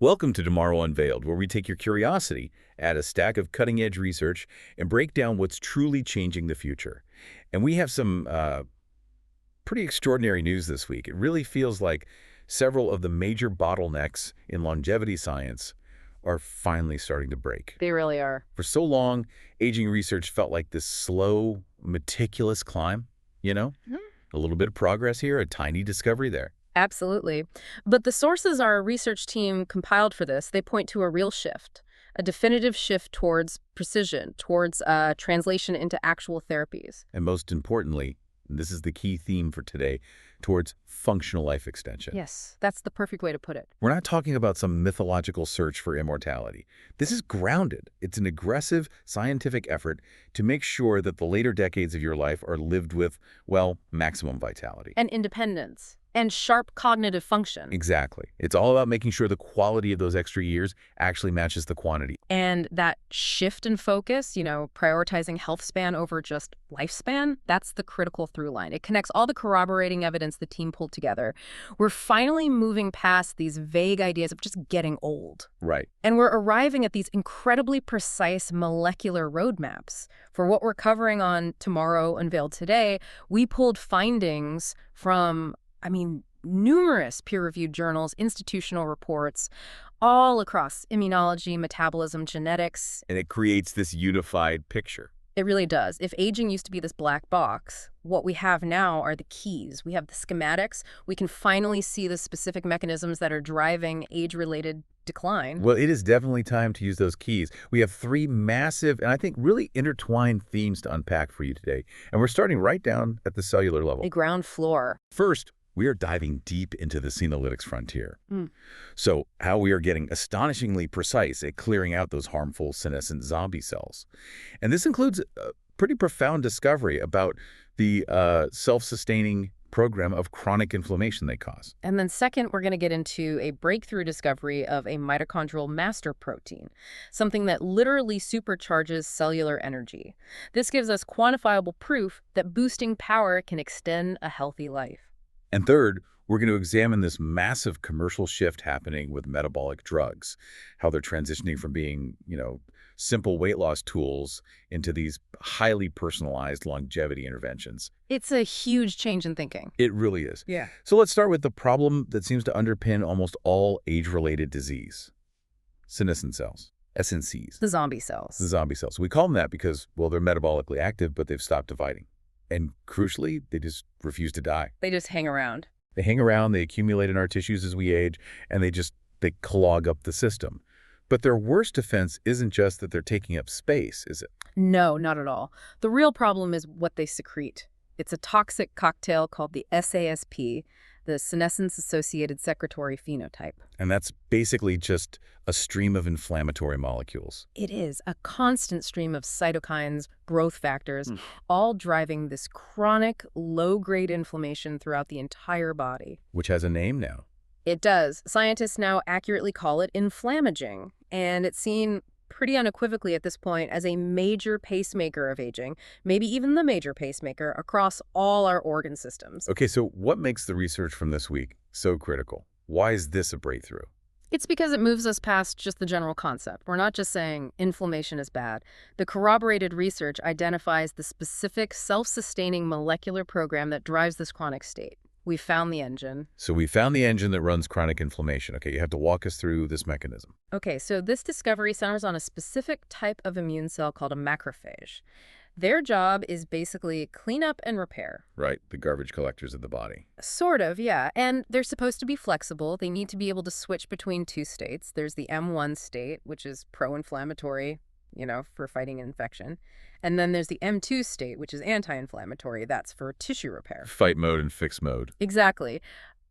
Welcome to Tomorrow Unveiled, where we take your curiosity, add a stack of cutting-edge research, and break down what's truly changing the future. And we have some pretty extraordinary news this week. It really feels like several of the major bottlenecks in longevity science are finally starting to break. They really are. For so long, aging research felt like this slow, meticulous climb, you know? A little bit of progress here, a tiny discovery there. Absolutely. But the sources our research team compiled for this, they point to a real shift, a definitive shift towards precision, towards translation into actual therapies. And most importantly, and this is the key theme for today, towards functional life extension. Yes, that's the perfect way to put it. We're not talking about some mythological search for immortality. This is grounded. It's an aggressive scientific effort to make sure that the later decades of your life are lived with, well, maximum vitality. And independence. And sharp cognitive function. Exactly. It's all about making sure the quality of those extra years actually matches the quantity. And that shift in focus, prioritizing health span over just lifespan, that's the critical through line. It connects all the corroborating evidence the team pulled together. We're finally moving past these vague ideas of just getting old. Right. And we're arriving at these incredibly precise molecular roadmaps. For what we're covering on Tomorrow Unveiled today, we pulled findings from numerous peer-reviewed journals, institutional reports, all across immunology, metabolism, genetics. And it creates this unified picture. It really does. If aging used to be this black box, what we have now are the keys. We have the schematics. We can finally see the specific mechanisms that are driving age-related decline. Well, it is definitely time to use those keys. We have three massive and I think really intertwined themes to unpack for you today. And we're starting right down at the cellular level. A ground floor. First, we are diving deep into the Senolytics frontier. So how we are getting astonishingly precise at clearing out those harmful senescent zombie cells. And this includes a pretty profound discovery about the self-sustaining program of chronic inflammation they cause. And then second, we're going to get into a breakthrough discovery of a mitochondrial master protein, something that literally supercharges cellular energy. This gives us quantifiable proof that boosting power can extend a healthy life. And third, we're going to examine this massive commercial shift happening with metabolic drugs, how they're transitioning from being, simple weight loss tools into these highly personalized longevity interventions. It's a huge change in thinking. It really is. Yeah. So let's start with the problem that seems to underpin almost all age-related disease. Senescent cells, SNCs. The zombie cells. The zombie cells. We call them that because, well, they're metabolically active, but they've stopped dividing. And crucially, they just refuse to die. They just hang around. They hang around, they accumulate in our tissues as we age, and they clog up the system. But their worst offense isn't just that they're taking up space, is it? No, not at all. The real problem is what they secrete. It's a toxic cocktail called the SASP, the senescence-associated secretory phenotype. And that's basically just a stream of inflammatory molecules. It is a constant stream of cytokines, growth factors, all driving this chronic, low-grade inflammation throughout the entire body. Which has a name now. It does. Scientists now accurately call it inflammaging, and it's seen pretty unequivocally at this point as a major pacemaker of aging, maybe even the major pacemaker across all our organ systems. Okay, so what makes the research from this week so critical? Why is this a breakthrough? It's because it moves us past just the general concept. We're not just saying inflammation is bad. The corroborated research identifies the specific self-sustaining molecular program that drives this chronic state. We found the engine. So we found the engine that runs chronic inflammation. Okay, you have to walk us through this mechanism. Okay, so this discovery centers on a specific type of immune cell called a macrophage. Their job is basically clean up and repair. Right, the garbage collectors of the body. Sort of, yeah. And they're supposed to be flexible. They need to be able to switch between two states. There's the M1 state, which is pro-inflammatory, for fighting infection. And then there's the M2 state, which is anti-inflammatory. That's for tissue repair. Fight mode and fix mode. Exactly.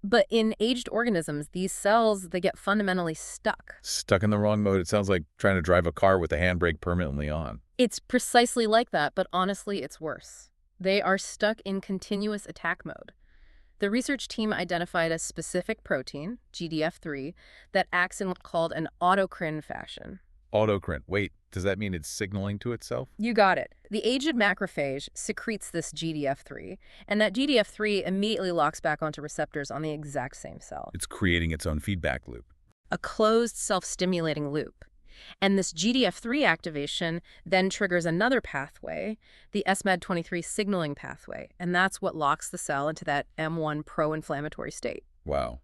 But in aged organisms, these cells, they get fundamentally stuck. Stuck in the wrong mode. It sounds like trying to drive a car with the handbrake permanently on. It's precisely like that, but honestly, it's worse. They are stuck in continuous attack mode. The research team identified a specific protein, GDF3, that acts in what's called an autocrine fashion. Autocrine. Wait, does that mean it's signaling to itself? You got it. The aged macrophage secretes this GDF3, and that GDF3 immediately locks back onto receptors on the exact same cell. It's creating its own feedback loop. a closed self-stimulating loop. And this GDF3 activation then triggers another pathway, the SMAD23 signaling pathway, and that's what locks the cell into that M1 pro-inflammatory state. Wow.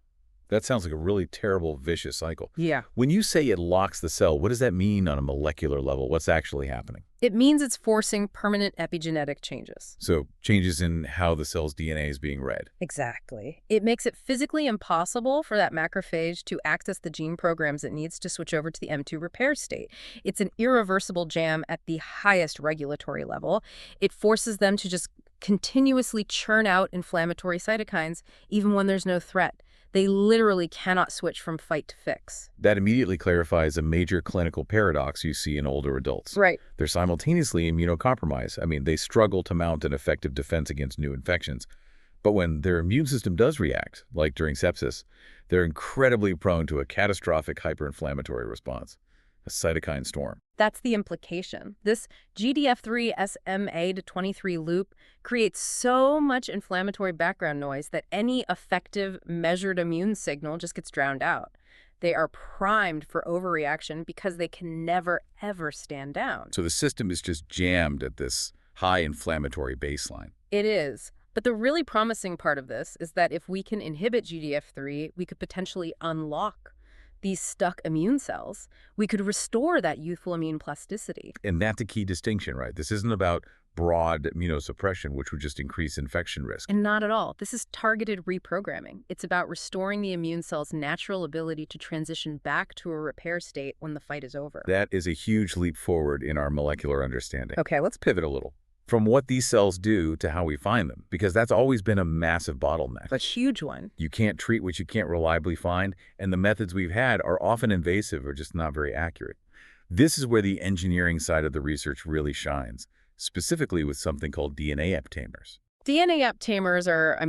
That sounds like a really terrible, vicious cycle. Yeah. When you say it locks the cell, what does that mean on a molecular level? What's actually happening? It means it's forcing permanent epigenetic changes. So changes in how the cell's DNA is being read. Exactly. It makes it physically impossible for that macrophage to access the gene programs it needs to switch over to the M2 repair state. It's an irreversible jam at the highest regulatory level. It forces them to just continuously churn out inflammatory cytokines even when there's no threat. They literally cannot switch from fight to fix. That immediately clarifies a major clinical paradox you see in older adults. Right. They're simultaneously immunocompromised. I mean, they struggle to mount an effective defense against new infections. But when their immune system does react, like during sepsis, they're incredibly prone to a catastrophic hyperinflammatory response, a cytokine storm. That's the implication. This GDF3 SMA-23 loop creates so much inflammatory background noise that any effective measured immune signal just gets drowned out. They are primed for overreaction because they can never, ever stand down. So the system is just jammed at this high inflammatory baseline. It is. But the really promising part of this is that if we can inhibit GDF3, we could potentially unlock these stuck immune cells. We could restore that youthful immune plasticity. And that's a key distinction, right? This isn't about broad immunosuppression, which would just increase infection risk. And not at all. This is targeted reprogramming. It's about restoring the immune cell's natural ability to transition back to a repair state when the fight is over. That is a huge leap forward in our molecular understanding. Okay, Let's pivot a little from what these cells do to how we find them, because that's always been a massive bottleneck. a huge one. You can't treat what you can't reliably find, and the methods we've had are often invasive or just not very accurate. This is where the engineering side of the research really shines, specifically with something called DNA aptamers. DNA aptamers are,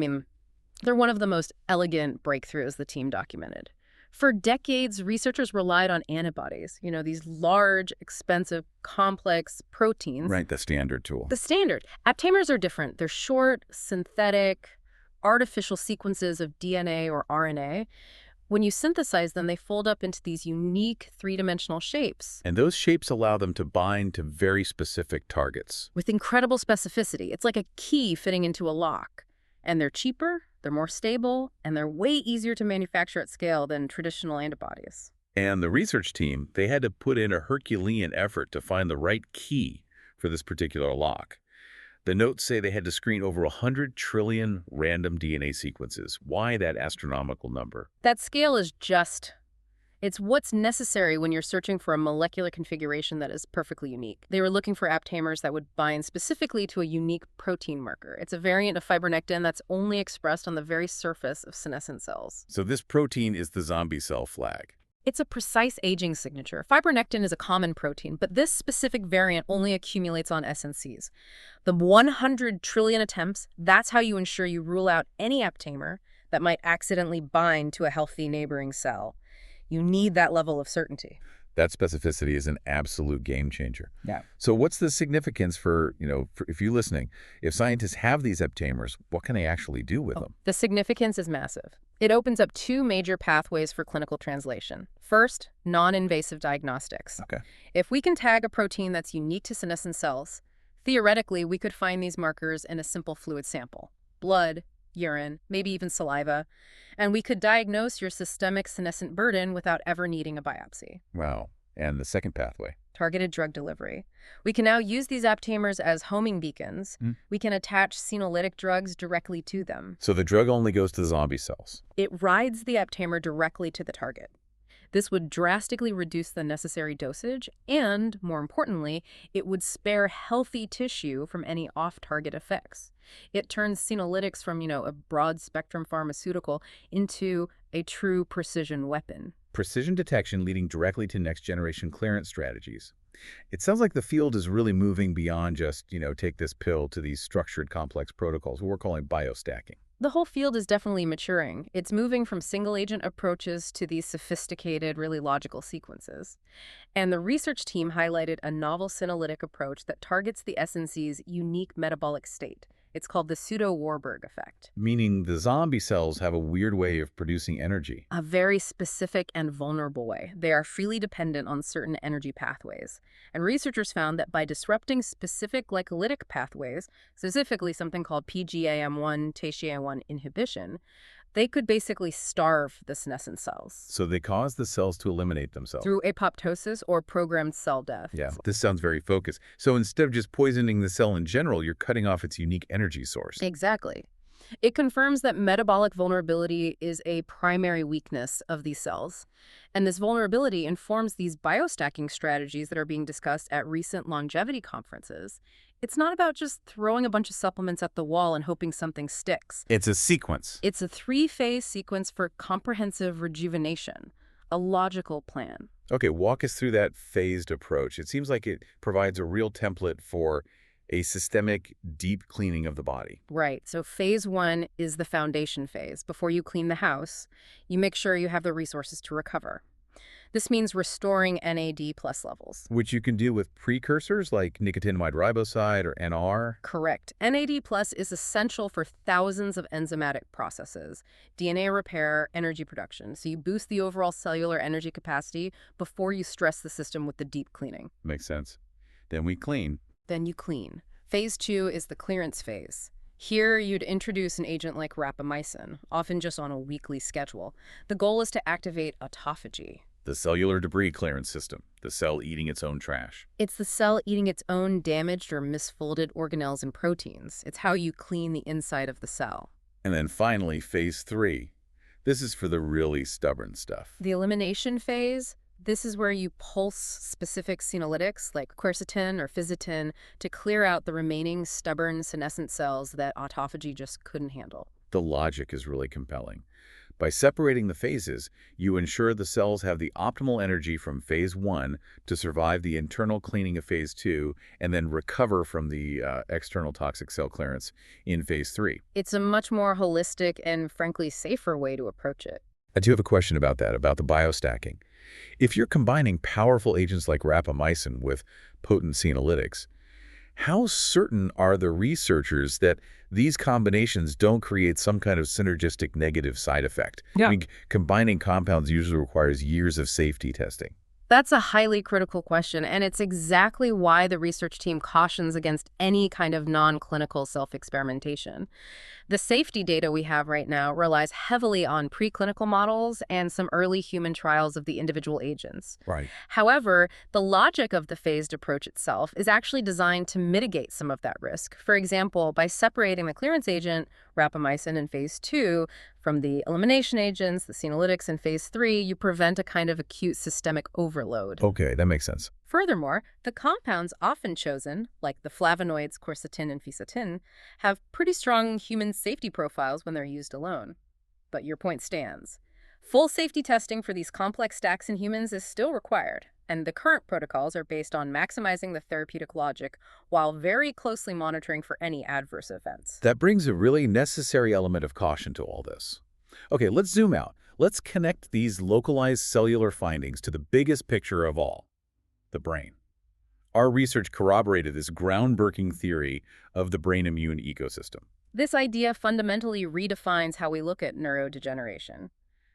they're one of the most elegant breakthroughs the team documented. For decades, researchers relied on antibodies, these large, expensive, complex proteins. Right, the standard tool. The standard. Aptamers are different. They're short, synthetic, artificial sequences of DNA or RNA. When you synthesize them, they fold up into these unique three-dimensional shapes. And those shapes allow them to bind to very specific targets. With incredible specificity. It's like a key fitting into a lock. And they're cheaper, they're more stable, and they're way easier to manufacture at scale than traditional antibodies. And the research team, they had to put in a Herculean effort to find the right key for this particular lock. The notes say they had to screen over 100 trillion random DNA sequences. Why that astronomical number? That scale is it's what's necessary when you're searching for a molecular configuration that is perfectly unique. They were looking for aptamers that would bind specifically to a unique protein marker. It's a variant of fibronectin that's only expressed on the very surface of senescent cells. So this protein is the zombie cell flag. It's a precise aging signature. Fibronectin is a common protein, but this specific variant only accumulates on SNCs. The 100 trillion attempts, that's how you ensure you rule out any aptamer that might accidentally bind to a healthy neighboring cell. You need that level of certainty. That specificity is an absolute game changer. Yeah. So what's the significance for if you're listening, if scientists have these aptamers, what can they actually do with them? The significance is massive. It opens up two major pathways for clinical translation. First, non-invasive diagnostics. Okay. If we can tag a protein that's unique to senescent cells, theoretically, we could find these markers in a simple fluid sample, blood, urine, maybe even saliva, and we could diagnose your systemic senescent burden without ever needing a biopsy. Wow. And the second pathway? Targeted drug delivery. We can now use these aptamers as homing beacons. We can attach senolytic drugs directly to them. So the drug only goes to the zombie cells. It rides the aptamer directly to the target. This would drastically reduce the necessary dosage, and, more importantly, it would spare healthy tissue from any off-target effects. It turns Senolytics from, a broad-spectrum pharmaceutical into a true precision weapon. Precision detection leading directly to next-generation clearance strategies. It sounds like the field is really moving beyond just, take this pill to these structured complex protocols, what we're calling biostacking. The whole field is definitely maturing. It's moving from single-agent approaches to these sophisticated, really logical sequences. And the research team highlighted a novel senolytic approach that targets the SNC's unique metabolic state, It's called the pseudo-Warburg effect. Meaning the zombie cells have a weird way of producing energy. A very specific and vulnerable way. They are freely dependent on certain energy pathways. And researchers found that by disrupting specific glycolytic pathways, specifically something called PGAM1, TCA1 inhibition, they could basically starve the senescent cells. So they cause the cells to eliminate themselves. Through apoptosis or programmed cell death. Yeah, this sounds very focused. So instead of just poisoning the cell in general, you're cutting off its unique energy source. Exactly. It confirms that metabolic vulnerability is a primary weakness of these cells. And this vulnerability informs these biostacking strategies that are being discussed at recent longevity conferences. It's not about just throwing a bunch of supplements at the wall and hoping something sticks. It's a sequence. It's a 3-phase sequence for comprehensive rejuvenation, a logical plan. Okay, walk us through that phased approach. It seems like it provides a real template for a systemic, deep cleaning of the body. Right. So phase 1 is the foundation phase. Before you clean the house, you make sure you have the resources to recover. This means restoring NAD+ levels. Which you can do with precursors like nicotinamide riboside or NR. Correct. NAD+ is essential for thousands of enzymatic processes, DNA repair, energy production. So you boost the overall cellular energy capacity before you stress the system with the deep cleaning. Makes sense. Then we clean. Then you clean. Phase 2 is the clearance phase. Here, you'd introduce an agent like rapamycin, often just on a weekly schedule. The goal is to activate autophagy. The cellular debris clearance system, the cell eating its own trash. It's the cell eating its own damaged or misfolded organelles and proteins. It's how you clean the inside of the cell. And then finally, phase 3. This is for the really stubborn stuff. The elimination phase, this is where you pulse specific senolytics like quercetin or fisetin to clear out the remaining stubborn senescent cells that autophagy just couldn't handle. The logic is really compelling. By separating the phases, you ensure the cells have the optimal energy from phase 1 to survive the internal cleaning of phase 2 and then recover from the external toxic cell clearance in phase 3. It's a much more holistic and, frankly, safer way to approach it. I do have a question about that, about the biostacking. If you're combining powerful agents like rapamycin with potent senolytics, how certain are the researchers that these combinations don't create some kind of synergistic negative side effect? Yeah. I mean, combining compounds usually requires years of safety testing. That's a highly critical question, and it's exactly why the research team cautions against any kind of non-clinical self-experimentation. The safety data we have right now relies heavily on preclinical models and some early human trials of the individual agents. Right. However, the logic of the phased approach itself is actually designed to mitigate some of that risk. For example, by separating the clearance agent, rapamycin, in phase 2 from the elimination agents, the senolytics, in phase 3, you prevent a kind of acute systemic overload. Okay, that makes sense. Furthermore, the compounds often chosen, like the flavonoids quercetin and fisetin, have pretty strong human safety profiles when they're used alone. But your point stands. Full safety testing for these complex stacks in humans is still required, and the current protocols are based on maximizing the therapeutic logic while very closely monitoring for any adverse events. That brings a really necessary element of caution to all this. Okay, let's zoom out. Let's connect these localized cellular findings to the biggest picture of all, the brain. Our research corroborated this groundbreaking theory of the brain immune ecosystem. This idea fundamentally redefines how we look at neurodegeneration.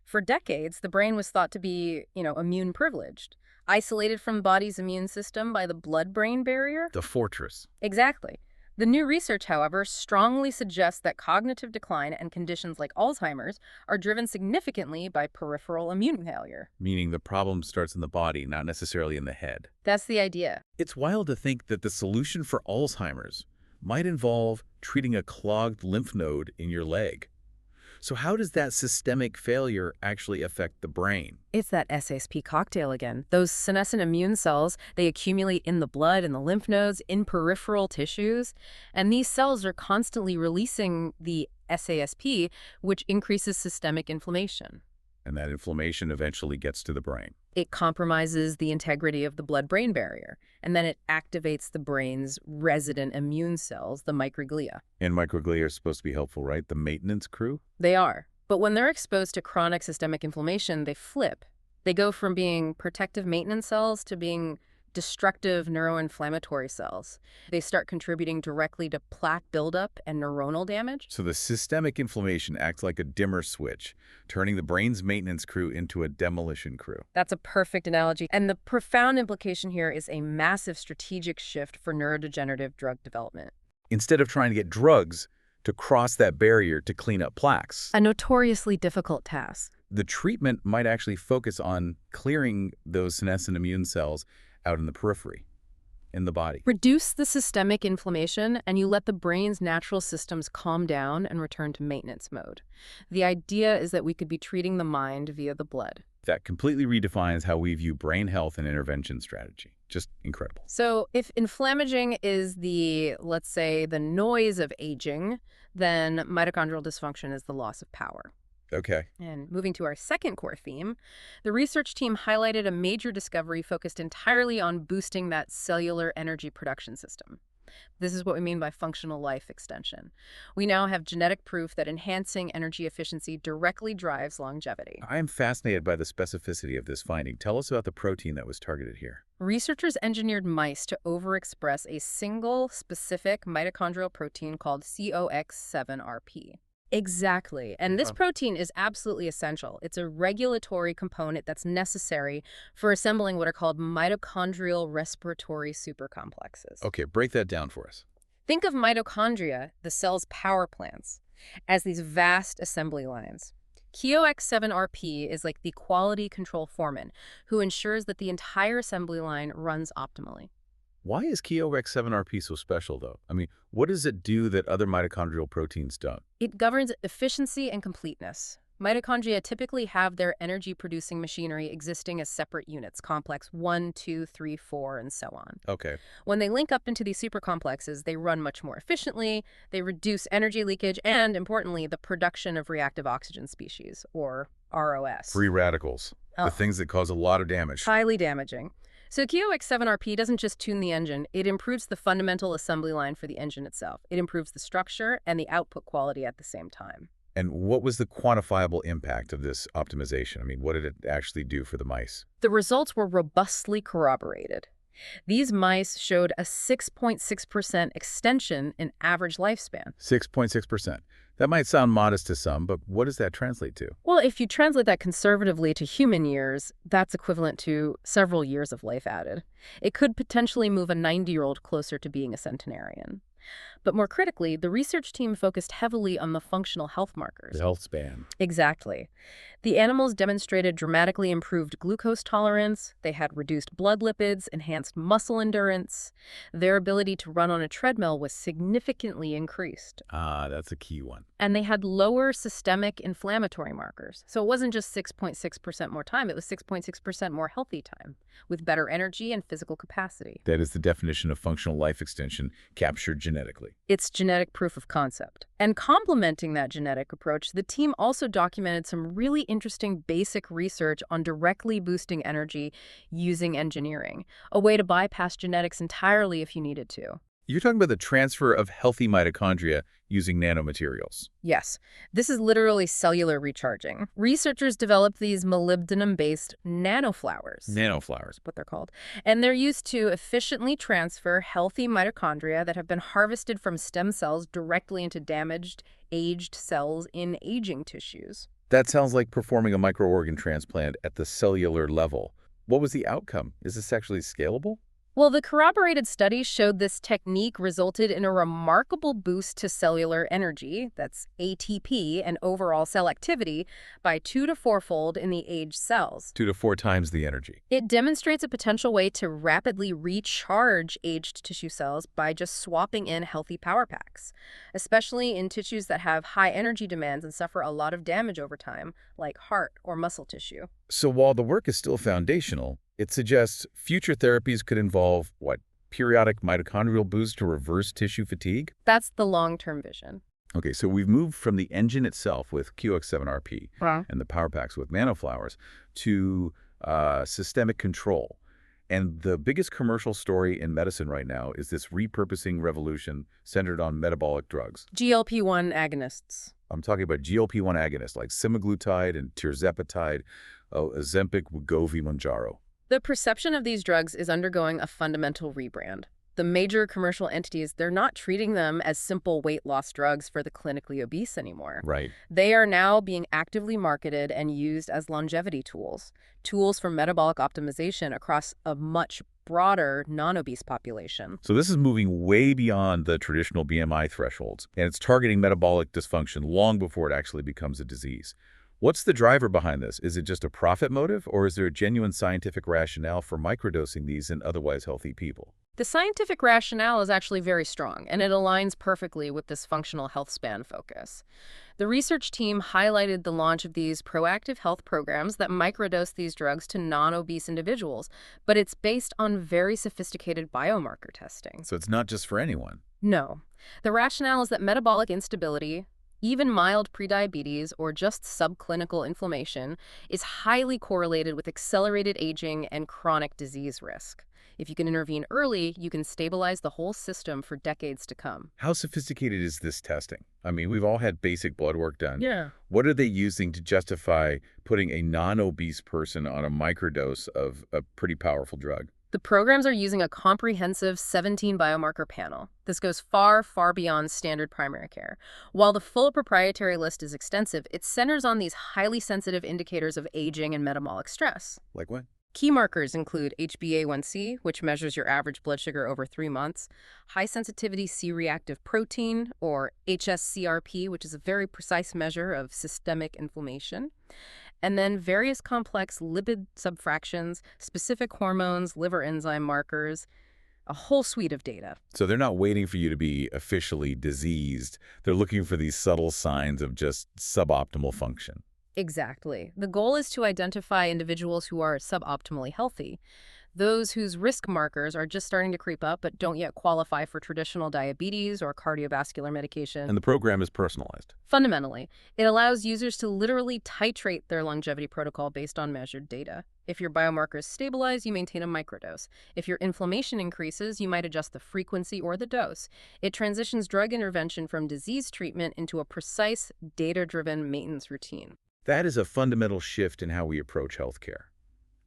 For decades, the brain was thought to be, immune privileged, isolated from the body's immune system by the blood-brain barrier. The fortress. Exactly. The new research, however, strongly suggests that cognitive decline and conditions like Alzheimer's are driven significantly by peripheral immune failure. Meaning the problem starts in the body, not necessarily in the head. That's the idea. It's wild to think that the solution for Alzheimer's might involve treating a clogged lymph node in your leg. So how does that systemic failure actually affect the brain? It's that SASP cocktail again. Those senescent immune cells, they accumulate in the blood and the lymph nodes, in peripheral tissues, and these cells are constantly releasing the SASP, which increases systemic inflammation. And that inflammation eventually gets to the brain. It compromises the integrity of the blood-brain barrier, and then it activates the brain's resident immune cells, the microglia. And microglia are supposed to be helpful, right? The maintenance crew? They are. But when they're exposed to chronic systemic inflammation, they flip. They go from being protective maintenance cells to being destructive neuroinflammatory cells. They start contributing directly to plaque buildup and neuronal damage. So the systemic inflammation acts like a dimmer switch, turning the brain's maintenance crew into a demolition crew. That's a perfect analogy. And the profound implication here is a massive strategic shift for neurodegenerative drug development. Instead of trying to get drugs to cross that barrier to clean up plaques, A notoriously difficult task. the treatment might actually focus on clearing those senescent immune cells out in the periphery, in the body. Reduce the systemic inflammation, and you let the brain's natural systems calm down and return to maintenance mode. The idea is that we could be treating the mind via the blood. That completely redefines how we view brain health and intervention strategy. Just incredible. So if inflammaging is let's say, the noise of aging, then mitochondrial dysfunction is the loss of power. Okay. And moving to our second core theme, the research team highlighted a major discovery focused entirely on boosting that cellular energy production system. This is what we mean by functional life extension. We now have genetic proof that enhancing energy efficiency directly drives longevity. I am fascinated by the specificity of this finding. Tell us about the protein that was targeted here. Researchers engineered mice to overexpress a single specific mitochondrial protein called COX7RP. Exactly. And this protein is absolutely essential. It's a regulatory component that's necessary for assembling what are called mitochondrial respiratory supercomplexes. Okay, break that down for us. Think of mitochondria, the cell's power plants, as these vast assembly lines. COX7RP is like the quality control foreman who ensures that the entire assembly line runs optimally. Why is COX7RP so special, though? I mean, what does it do that other mitochondrial proteins don't? It governs efficiency and completeness. Mitochondria typically have their energy-producing machinery existing as separate units, complex 1, 2, 3, 4, and so on. Okay. When they link up into these supercomplexes, they run much more efficiently, they reduce energy leakage, and, importantly, the production of reactive oxygen species, or ROS. Free radicals, the things that cause a lot of damage. Highly damaging. So COX7RP doesn't just tune the engine, it improves the fundamental assembly line for the engine itself. It improves the structure and the output quality at the same time. And what was the quantifiable impact of this optimization? I mean, what did it actually do for the mice? The results were robustly corroborated. These mice showed a 6.6% extension in average lifespan. 6.6%. That might sound modest to some, but what does that translate to? Well, if you translate that conservatively to human years, that's equivalent to several years of life added. It could potentially move a 90-year-old closer to being a centenarian. But more critically, the research team focused heavily on the functional health markers. The health span. Exactly. The animals demonstrated dramatically improved glucose tolerance, they had reduced blood lipids, enhanced muscle endurance. Their ability to run on a treadmill was significantly increased. Ah, that's a key one. And they had lower systemic inflammatory markers. So it wasn't just 6.6% more time, it was 6.6% more healthy time, with better energy and physical capacity. That is the definition of functional life extension captured genetically. It's genetic proof of concept. And complementing that genetic approach, the team also documented some really interesting basic research on directly boosting energy using engineering, a way to bypass genetics entirely if you needed to. You're talking about the transfer of healthy mitochondria using nanomaterials. Yes, this is literally cellular recharging. Researchers developed these molybdenum-based nanoflowers. Nanoflowers. What they're called. And they're used to efficiently transfer healthy mitochondria that have been harvested from stem cells directly into damaged, aged cells in aging tissues. That sounds like performing a microorgan transplant at the cellular level. What was the outcome? Is this actually scalable? Well, the corroborated studies showed this technique resulted in a remarkable boost to cellular energy, that's ATP, and overall cell activity by 2 to 4-fold in the aged cells. 2 to 4 times the energy. It demonstrates a potential way to rapidly recharge aged tissue cells by just swapping in healthy power packs, especially in tissues that have high energy demands and suffer a lot of damage over time, like heart or muscle tissue. So while the work is still foundational, it suggests future therapies could involve, periodic mitochondrial boosts to reverse tissue fatigue? That's the long-term vision. Okay, so we've moved from the engine itself with QX7RP and the power packs with nanoflowers to systemic control. And the biggest commercial story in medicine right now is this repurposing revolution centered on metabolic drugs. GLP-1 agonists. I'm talking about GLP-1 agonists like semaglutide and tirzepatide, Ozempic, Wegovy, Mounjaro. The perception of these drugs is undergoing a fundamental rebrand. The major commercial entities, they're not treating them as simple weight loss drugs for the clinically obese anymore. Right. They are now being actively marketed and used as longevity tools, tools for metabolic optimization across a much broader non-obese population. So this is moving way beyond the traditional BMI thresholds, and it's targeting metabolic dysfunction long before it actually becomes a disease. What's the driver behind this? Is it just a profit motive, or is there a genuine scientific rationale for microdosing these in otherwise healthy people? The scientific rationale is actually very strong, and it aligns perfectly with this functional health span focus. The research team highlighted the launch of these proactive health programs that microdose these drugs to non-obese individuals, but it's based on very sophisticated biomarker testing. So it's not just for anyone. No. The rationale is that metabolic instability, even mild prediabetes or just subclinical inflammation, is highly correlated with accelerated aging and chronic disease risk. If you can intervene early, you can stabilize the whole system for decades to come. How sophisticated is this testing? I mean, we've all had basic blood work done. Yeah. What are they using to justify putting a non-obese person on a microdose of a pretty powerful drug? The programs are using a comprehensive 17 biomarker panel. This goes far, far beyond standard primary care. While the full proprietary list is extensive, it centers on these highly sensitive indicators of aging and metabolic stress. Like what? Key markers include HbA1c, which measures your average blood sugar over 3 months, high-sensitivity C-reactive protein, or hsCRP, which is a very precise measure of systemic inflammation, and then various complex lipid subfractions, specific hormones, liver enzyme markers, a whole suite of data. So they're not waiting for you to be officially diseased. They're looking for these subtle signs of just suboptimal function. Exactly. The goal is to identify individuals who are suboptimally healthy, those whose risk markers are just starting to creep up but don't yet qualify for traditional diabetes or cardiovascular medication. And the program is personalized. Fundamentally, it allows users to literally titrate their longevity protocol based on measured data. If your biomarkers stabilize, you maintain a microdose. If your inflammation increases, you might adjust the frequency or the dose. It transitions drug intervention from disease treatment into a precise, data-driven maintenance routine. That is a fundamental shift in how we approach healthcare.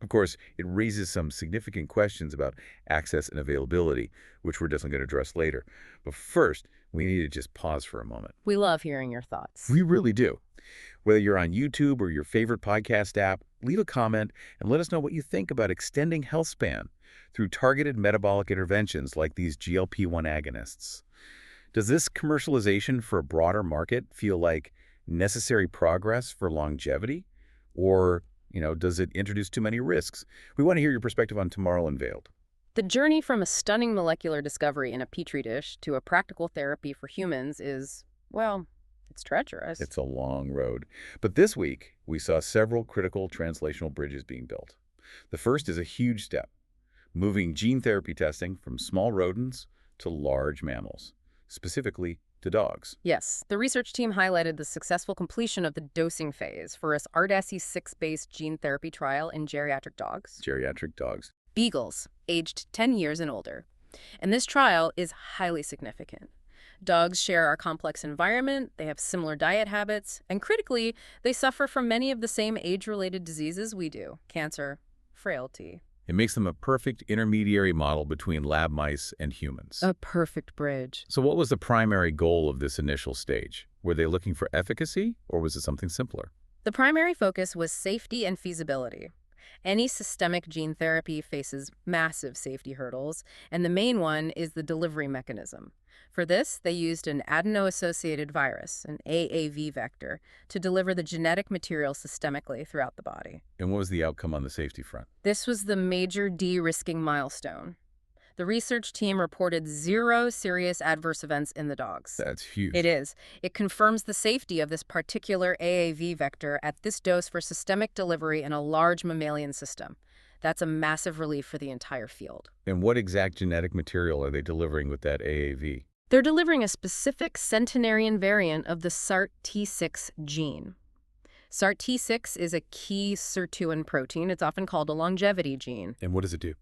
Of course, it raises some significant questions about access and availability, which we're definitely going to address later. But first, we need to just pause for a moment. We love hearing your thoughts. We really do. Whether you're on YouTube or your favorite podcast app, leave a comment and let us know what you think about extending health span through targeted metabolic interventions like these GLP-1 agonists. Does this commercialization for a broader market feel like necessary progress for longevity? Or, does it introduce too many risks? We want to hear your perspective on Tomorrow Unveiled. The journey from a stunning molecular discovery in a petri dish to a practical therapy for humans is, well, it's treacherous. It's a long road. But this week, we saw several critical translational bridges being built. The first is a huge step, moving gene therapy testing from small rodents to large mammals, specifically to dogs. Yes, the research team highlighted the successful completion of the dosing phase for its RDASI6-based gene therapy trial in geriatric dogs. Geriatric dogs. Beagles, aged 10 years and older. And this trial is highly significant. Dogs share our complex environment, they have similar diet habits, and critically, they suffer from many of the same age-related diseases we do: cancer, frailty. It makes them a perfect intermediary model between lab mice and humans. A perfect bridge. So what was the primary goal of this initial stage? Were they looking for efficacy, or was it something simpler? The primary focus was safety and feasibility. Any systemic gene therapy faces massive safety hurdles, and the main one is the delivery mechanism. For this, they used an adeno-associated virus, an AAV vector, to deliver the genetic material systemically throughout the body. And what was the outcome on the safety front? This was the major de-risking milestone. The research team reported 0 serious adverse events in the dogs. That's huge. It is. It confirms the safety of this particular AAV vector at this dose for systemic delivery in a large mammalian system. That's a massive relief for the entire field. And what exact genetic material are they delivering with that AAV? They're delivering a specific centenarian variant of the SART-T6 gene. SART-T6 is a key sirtuin protein. It's often called a longevity gene. And what does it do?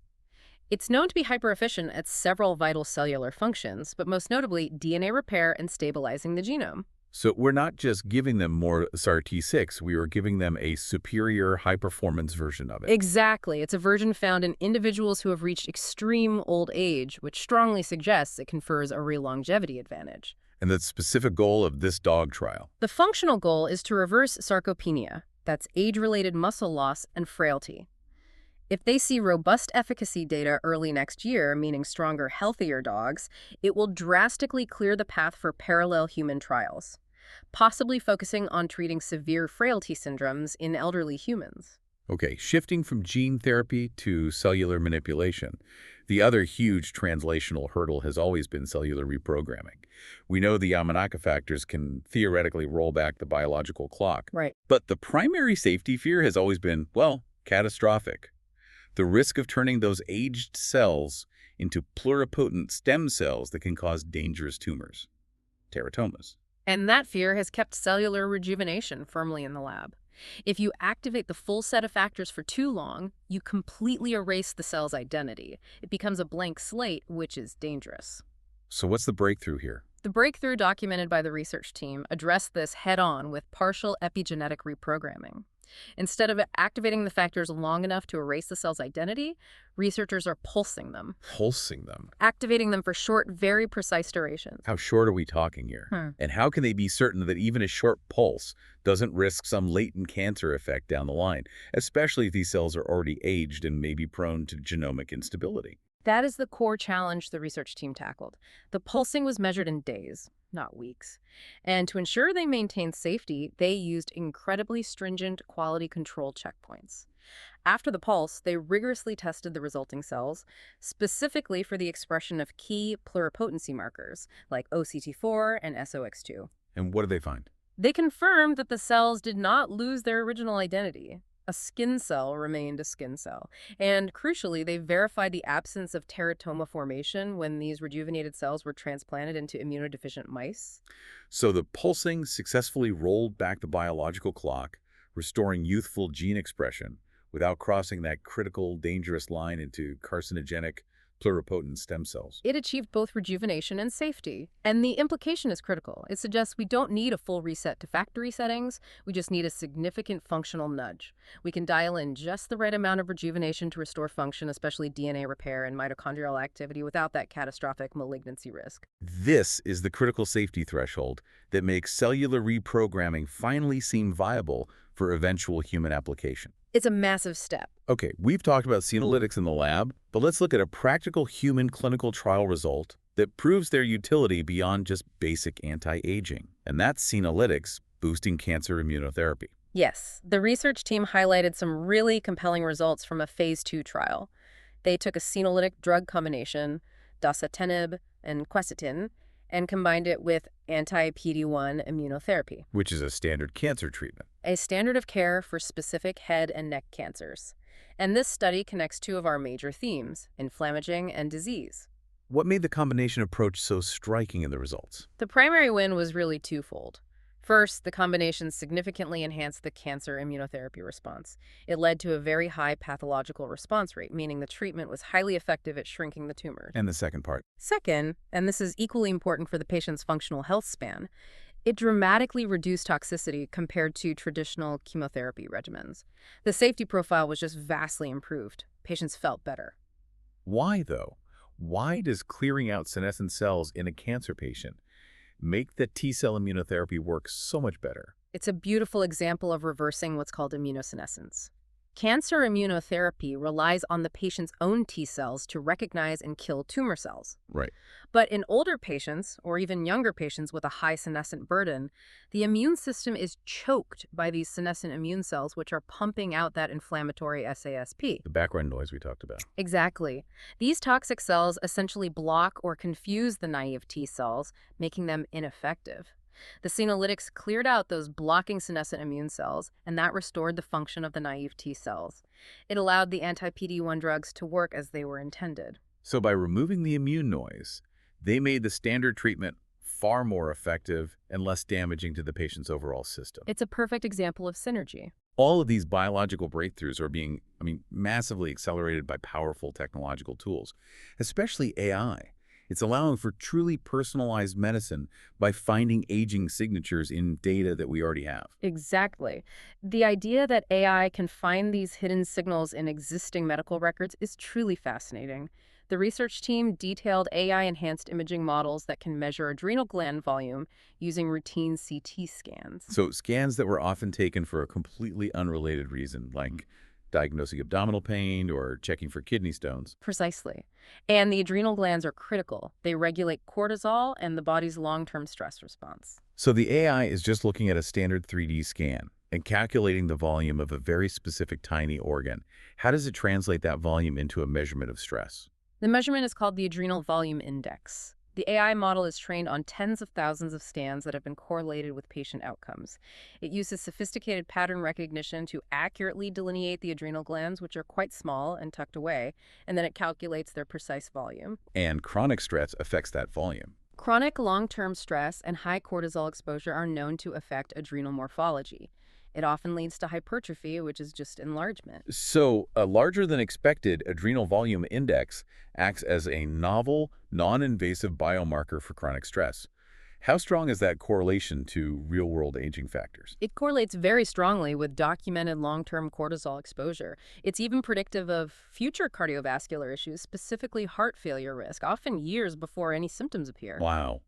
It's known to be hyper-efficient at several vital cellular functions, but most notably DNA repair and stabilizing the genome. So we're not just giving them more SRT6, we are giving them a superior high-performance version of it. Exactly. It's a version found in individuals who have reached extreme old age, which strongly suggests it confers a real longevity advantage. And the specific goal of this dog trial. The functional goal is to reverse sarcopenia, that's age-related muscle loss and frailty. If they see robust efficacy data early next year, meaning stronger, healthier dogs, it will drastically clear the path for parallel human trials, possibly focusing on treating severe frailty syndromes in elderly humans. Okay, shifting from gene therapy to cellular manipulation. The other huge translational hurdle has always been cellular reprogramming. We know the Yamanaka factors can theoretically roll back the biological clock. Right. But the primary safety fear has always been, well, catastrophic. The risk of turning those aged cells into pluripotent stem cells that can cause dangerous tumors, teratomas. And that fear has kept cellular rejuvenation firmly in the lab. If you activate the full set of factors for too long, you completely erase the cell's identity. It becomes a blank slate, which is dangerous. So what's the breakthrough here? The breakthrough documented by the research team addressed this head-on with partial epigenetic reprogramming. Instead of activating the factors long enough to erase the cell's identity, researchers are pulsing them. Pulsing them. Activating them for short, very precise durations. How short are we talking here? And how can they be certain that even a short pulse doesn't risk some latent cancer effect down the line, especially if these cells are already aged and may be prone to genomic instability? That is the core challenge the research team tackled. The pulsing was measured in days, not weeks. And to ensure they maintained safety, they used incredibly stringent quality control checkpoints. After the pulse, they rigorously tested the resulting cells, specifically for the expression of key pluripotency markers, like OCT4 and SOX2. And what did they find? They confirmed that the cells did not lose their original identity. A skin cell remained a skin cell. And crucially, they verified the absence of teratoma formation when these rejuvenated cells were transplanted into immunodeficient mice. So the pulsing successfully rolled back the biological clock, restoring youthful gene expression without crossing that critical, dangerous line into carcinogenic pluripotent stem cells. It achieved both rejuvenation and safety. And the implication is critical. It suggests we don't need a full reset to factory settings. We just need a significant functional nudge. We can dial in just the right amount of rejuvenation to restore function, especially DNA repair and mitochondrial activity, without that catastrophic malignancy risk. This is the critical safety threshold that makes cellular reprogramming finally seem viable for eventual human application. It's a massive step. Okay, we've talked about Senolytics in the lab, but let's look at a practical human clinical trial result that proves their utility beyond just basic anti-aging. And that's Senolytics boosting cancer immunotherapy. Yes, the research team highlighted some really compelling results from a phase 2 trial. They took a senolytic drug combination, dasatinib and quercetin, and combined it with anti-PD-1 immunotherapy, Which is a standard cancer treatment. a standard of care for specific head and neck cancers. And this study connects two of our major themes, inflammaging and disease. What made the combination approach so striking in the results? The primary win was really twofold. First, the combination significantly enhanced the cancer immunotherapy response. It led to a very high pathological response rate, meaning the treatment was highly effective at shrinking the tumors. And the second part? Second, and this is equally important for the patient's functional health span, it dramatically reduced toxicity compared to traditional chemotherapy regimens. The safety profile was just vastly improved. Patients felt better. Why, though? Why does clearing out senescent cells in a cancer patient make the T-cell immunotherapy work so much better? It's a beautiful example of reversing what's called immunosenescence. Cancer immunotherapy relies on the patient's own T cells to recognize and kill tumor cells. Right. But in older patients, or even younger patients with a high senescent burden, the immune system is choked by these senescent immune cells, which are pumping out that inflammatory SASP. The background noise we talked about. Exactly. These toxic cells essentially block or confuse the naive T cells, making them ineffective. The Senolytics cleared out those blocking senescent immune cells, and that restored the function of the naive T cells. It allowed the anti-PD-1 drugs to work as they were intended. So by removing the immune noise, they made the standard treatment far more effective and less damaging to the patient's overall system. It's a perfect example of synergy. All of these biological breakthroughs are being, massively accelerated by powerful technological tools, especially AI. It's allowing for truly personalized medicine by finding aging signatures in data that we already have. Exactly. The idea that AI can find these hidden signals in existing medical records is truly fascinating. The research team detailed AI-enhanced imaging models that can measure adrenal gland volume using routine CT scans. So scans that were often taken for a completely unrelated reason, like diagnosing abdominal pain or checking for kidney stones. Precisely. And the adrenal glands are critical. They regulate cortisol and the body's long-term stress response. So the AI is just looking at a standard 3D scan and calculating the volume of a very specific tiny organ. How does it translate that volume into a measurement of stress? The measurement is called the Adrenal Volume Index. The AI model is trained on tens of thousands of scans that have been correlated with patient outcomes. It uses sophisticated pattern recognition to accurately delineate the adrenal glands, which are quite small and tucked away, and then it calculates their precise volume. And chronic stress affects that volume. Chronic long-term stress and high cortisol exposure are known to affect adrenal morphology. It often leads to hypertrophy, which is just enlargement. So a larger than expected adrenal volume index acts as a novel, non-invasive biomarker for chronic stress. How strong is that correlation to real-world aging factors? It correlates very strongly with documented long-term cortisol exposure. It's even predictive of future cardiovascular issues, specifically heart failure risk, often years before any symptoms appear. Wow.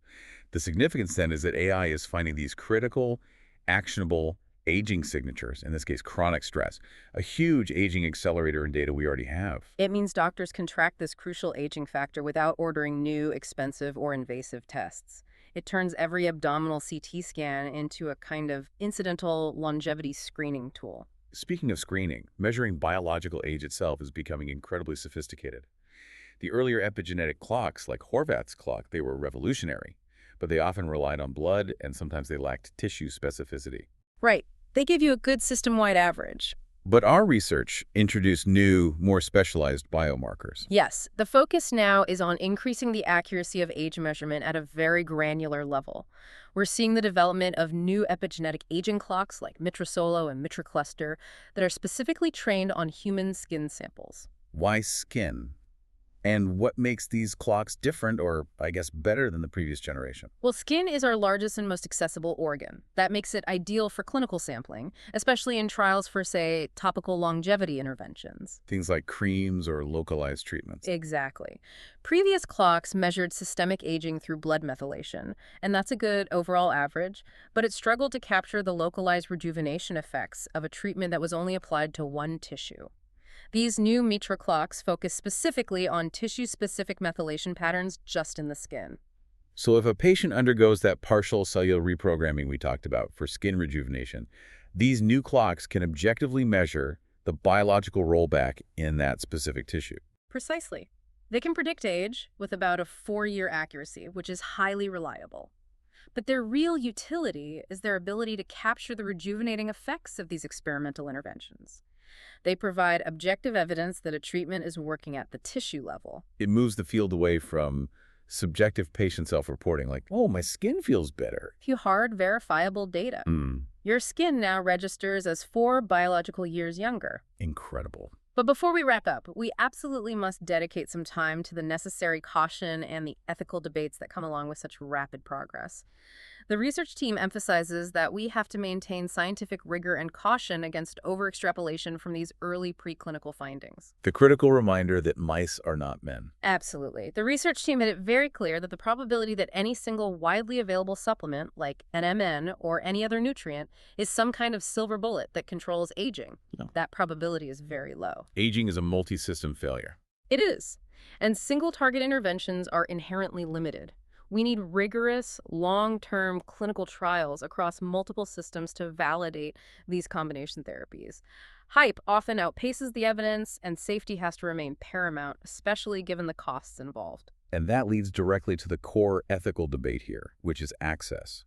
The significance then is that AI is finding these critical, actionable aging signatures, in this case chronic stress, a huge aging accelerator in data we already have. It means doctors can track this crucial aging factor without ordering new, expensive, or invasive tests. It turns every abdominal CT scan into a kind of incidental longevity screening tool. Speaking of screening, measuring biological age itself is becoming incredibly sophisticated. The earlier epigenetic clocks, like Horvath's clock, they were revolutionary, but they often relied on blood and sometimes they lacked tissue specificity. Right. They give you a good system-wide average. But our research introduced new, more specialized biomarkers. Yes, the focus now is on increasing the accuracy of age measurement at a very granular level. We're seeing the development of new epigenetic aging clocks like Mitrosolo and Mitrocluster that are specifically trained on human skin samples. Why skin? And what makes these clocks different, or I guess better than the previous generation? Well, skin is our largest and most accessible organ. That makes it ideal for clinical sampling, especially in trials for, say, topical longevity interventions. Things like creams or localized treatments. Exactly. Previous clocks measured systemic aging through blood methylation, and that's a good overall average, but it struggled to capture the localized rejuvenation effects of a treatment that was only applied to one tissue. These new Mitra clocks focus specifically on tissue-specific methylation patterns just in the skin. So if a patient undergoes that partial cellular reprogramming we talked about for skin rejuvenation, these new clocks can objectively measure the biological rollback in that specific tissue. Precisely. They can predict age with about a 4-year accuracy, which is highly reliable. But their real utility is their ability to capture the rejuvenating effects of these experimental interventions. They provide objective evidence that a treatment is working at the tissue level. It moves the field away from subjective patient self-reporting, like, oh, my skin feels better. Few hard, verifiable data. Your skin now registers as 4 biological years younger. Incredible. But before we wrap up, we absolutely must dedicate some time to the necessary caution and the ethical debates that come along with such rapid progress. The research team emphasizes that we have to maintain scientific rigor and caution against overextrapolation from these early preclinical findings. The critical reminder that mice are not men. Absolutely. The research team made it very clear that the probability that any single widely available supplement, like an MN or any other nutrient, is some kind of silver bullet that controls aging. No. That probability is very low. Aging is a multi-system failure. It is. And single-target interventions are inherently limited. We need rigorous, long-term clinical trials across multiple systems to validate these combination therapies. Hype often outpaces the evidence, and safety has to remain paramount, especially given the costs involved. And that leads directly to the core ethical debate here, which is access.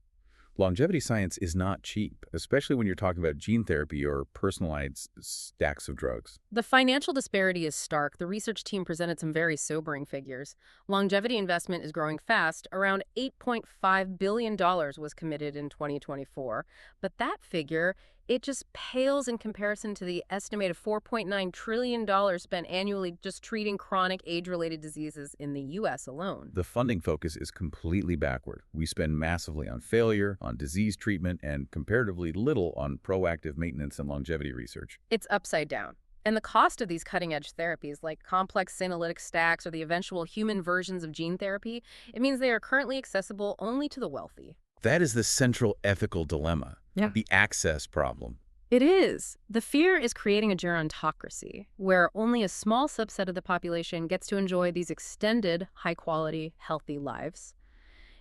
Longevity science is not cheap, especially when you're talking about gene therapy or personalized stacks of drugs. The financial disparity is stark. The research team presented some very sobering figures. Longevity investment is growing fast. Around $8.5 billion was committed in 2024. But that figure it just pales in comparison to the estimated $4.9 trillion spent annually just treating chronic age-related diseases in the U.S. alone. The funding focus is completely backward. We spend massively on failure, on disease treatment, and comparatively little on proactive maintenance and longevity research. It's upside down. And the cost of these cutting-edge therapies, like complex Senolytic stacks or the eventual human versions of gene therapy, it means they are currently accessible only to the wealthy. That is the central ethical dilemma, Yeah. the access problem. It is. The fear is creating a gerontocracy, where only a small subset of the population gets to enjoy these extended, high-quality, healthy lives.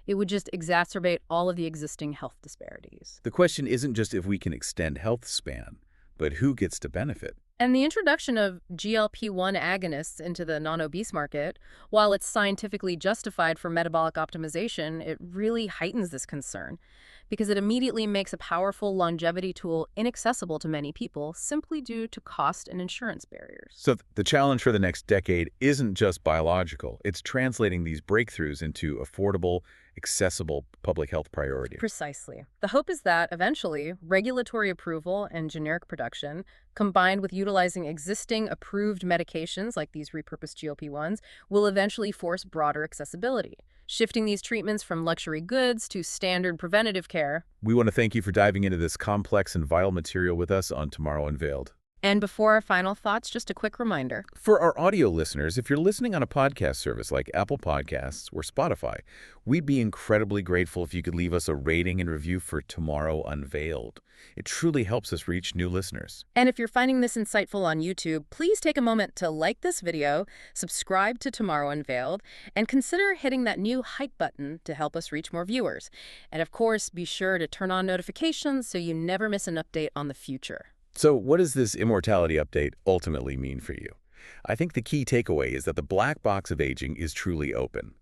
It would just exacerbate all of the existing health disparities. The question isn't just if we can extend health span, but who gets to benefit. And the introduction of GLP-1 agonists into the non-obese market, while it's scientifically justified for metabolic optimization, it really heightens this concern because it immediately makes a powerful longevity tool inaccessible to many people simply due to cost and insurance barriers. So the challenge for the next decade isn't just biological. It's translating these breakthroughs into affordable, accessible public health priorities. Precisely. The hope is that, eventually, regulatory approval and generic production, combined with utilizing existing approved medications like these repurposed GLP-1s, will eventually force broader accessibility, shifting these treatments from luxury goods to standard preventative care. We want to thank you for diving into this complex and vital material with us on Tomorrow Unveiled. And before our final thoughts, just a quick reminder. For our audio listeners, if you're listening on a podcast service like Apple Podcasts or Spotify, we'd be incredibly grateful if you could leave us a rating and review for Tomorrow Unveiled. It truly helps us reach new listeners. And if you're finding this insightful on YouTube, please take a moment to like this video, subscribe to Tomorrow Unveiled, and consider hitting that new hype button to help us reach more viewers. And of course, be sure to turn on notifications so you never miss an update on the future. So what does this immortality update ultimately mean for you? I think the key takeaway is that the black box of aging is truly open,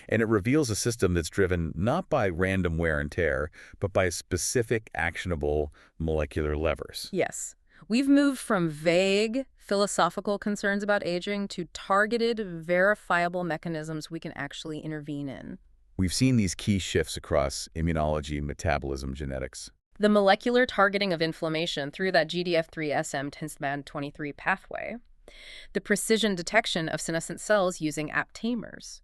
and it reveals a system that's driven not by random wear and tear, but by specific, actionable molecular levers. Yes. We've moved from vague, philosophical concerns about aging to targeted, verifiable mechanisms we can actually intervene in. We've seen these key shifts across immunology, metabolism, genetics. The molecular targeting of inflammation through that GDF3-SM-10SMAD23 pathway, the precision detection of senescent cells using Aptamers,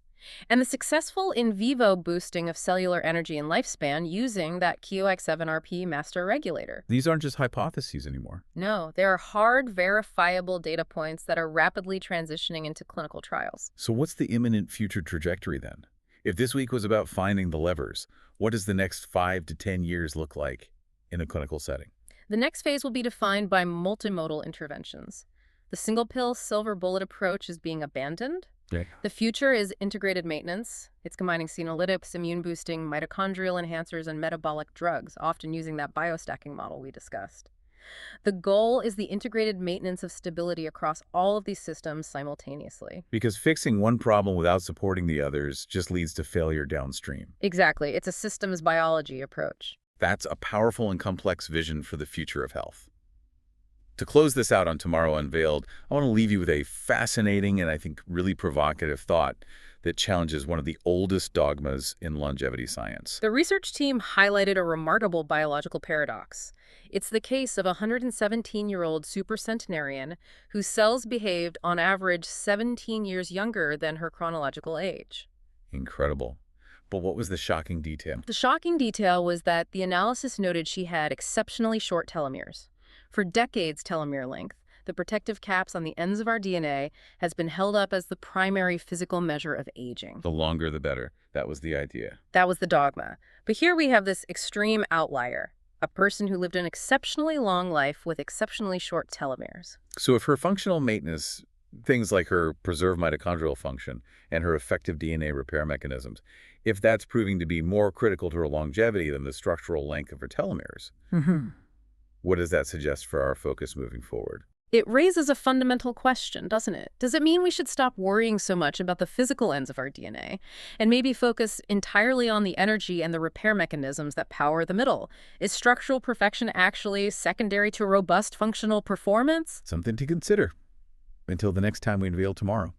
and the successful in vivo boosting of cellular energy and lifespan using that QX7RP master regulator. These aren't just hypotheses anymore. No, they are hard, verifiable data points that are rapidly transitioning into clinical trials. So what's the imminent future trajectory then? If this week was about finding the levers, what does the next 5 to 10 years look like in a clinical setting? The next phase will be defined by multimodal interventions. The single-pill silver bullet approach is being abandoned. Yeah. The future is integrated maintenance. It's combining Senolytics, immune-boosting, mitochondrial enhancers, and metabolic drugs, often using that biostacking model we discussed. The goal is the integrated maintenance of stability across all of these systems simultaneously. Because fixing one problem without supporting the others just leads to failure downstream. Exactly. It's a systems biology approach. That's a powerful and complex vision for the future of health. To close this out on Tomorrow Unveiled, I want to leave you with a fascinating and I think really provocative thought that challenges one of the oldest dogmas in longevity science. The research team highlighted a remarkable biological paradox. It's the case of a 117-year-old supercentenarian whose cells behaved on average 17 years younger than her chronological age. Incredible. But what was the shocking detail? The shocking detail was that the analysis noted she had exceptionally short telomeres. For decades, telomere length, the protective caps on the ends of our DNA, has been held up as the primary physical measure of aging. The longer the better. That was the idea. That was the dogma. But here we have this extreme outlier, a person who lived an exceptionally long life with exceptionally short telomeres. So if her functional maintenance, things like her preserved mitochondrial function and her effective DNA repair mechanisms, if that's proving to be more critical to her longevity than the structural length of her telomeres, what does that suggest for our focus moving forward? It raises a fundamental question, doesn't it? Does it mean we should stop worrying so much about the physical ends of our DNA and maybe focus entirely on the energy and the repair mechanisms that power the middle? Is structural perfection actually secondary to robust functional performance? Something to consider. Until the next time we unveil tomorrow.